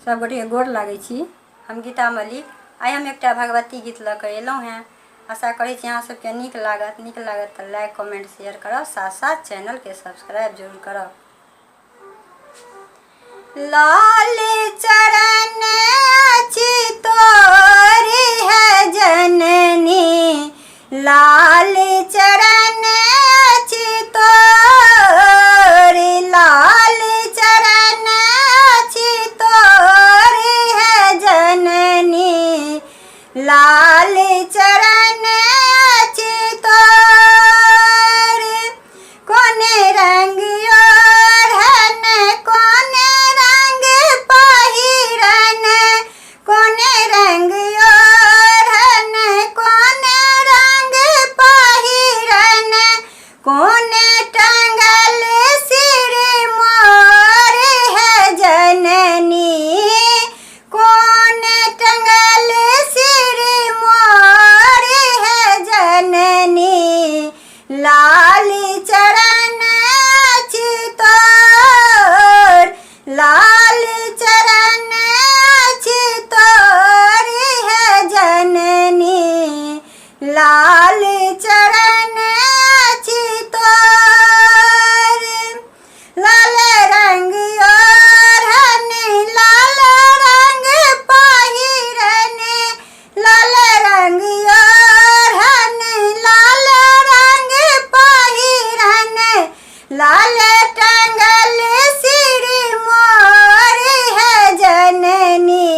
सब गोटे गोर लागै छी। हम गीता मल्लिक। आइ हम एकटा भगवती गीत लऽ कऽ एलहुँ हैं। आशा करै छी अहाँ सबके नीक लागत तऽ लाइक कमेंट शेयर करब, साथ साथ चैनल के सब्सक्राइब जरूर करब। लाल चरण अछि तोरी है जननी, लाल चरण अछि तोरी, लाल चरण अछि तोरी है जननी, लाल चरण अछि तोरी। कोने रंग ओढ़न, कोने रंग पहिरन, कोने रंग ओढ़न, कोने रंग पहिरन, कोने टंगल सिर मोर है जननी, कोने टंगल सिर मोर है जननी, लाल चरण अछि तोर, लाल चरण अछि तोर है जननी, लाल चरण अछि तोर। लाल रंग ओढ़न, लाल रंग पहिरन, लाल रंग ओढ़न, लाल रंग पहिरन, लाल टंगल सिर मोर है जननी,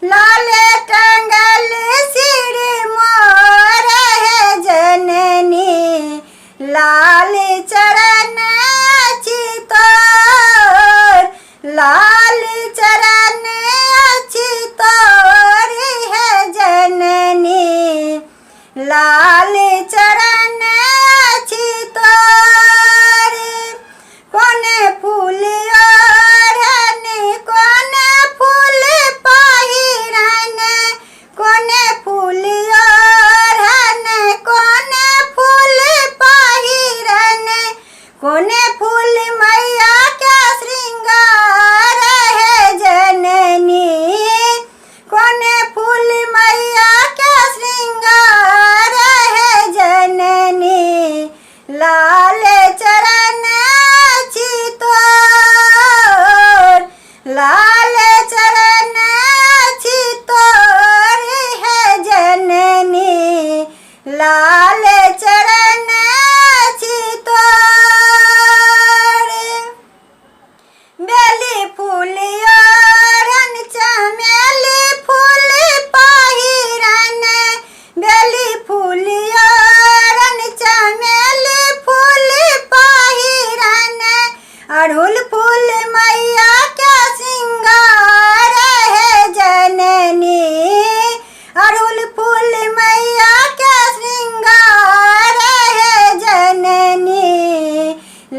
लाल टंगल सिर मोर है जननी, लाल चरण अछि तोर, लाल चरण अछि तोर है जननी, लाल चरण अछि तोर। कोने फूल ओढ़न, कोने फूल पहिरन, कोने फूल ओढ़न, कोने फूल पहिरन, कोने फूल मैया के श्रृंगार है जननी, कोने फूल मैया के श्रृंगार है जननी, लाल चरण अछि तोर, लाल चरण अछि तोर है जननी, लाल चरण अछि तोर। बेली फूल ओढ़न, चमेली फूल पहिरन, बेली फूल ओढ़न, चमेली फूल पहिरन, अड़हुल फूल मैया के श्रृंगार है जननी, अड़हुल फूल मैया के श्रृंगार है जननी,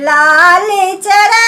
लाल चरण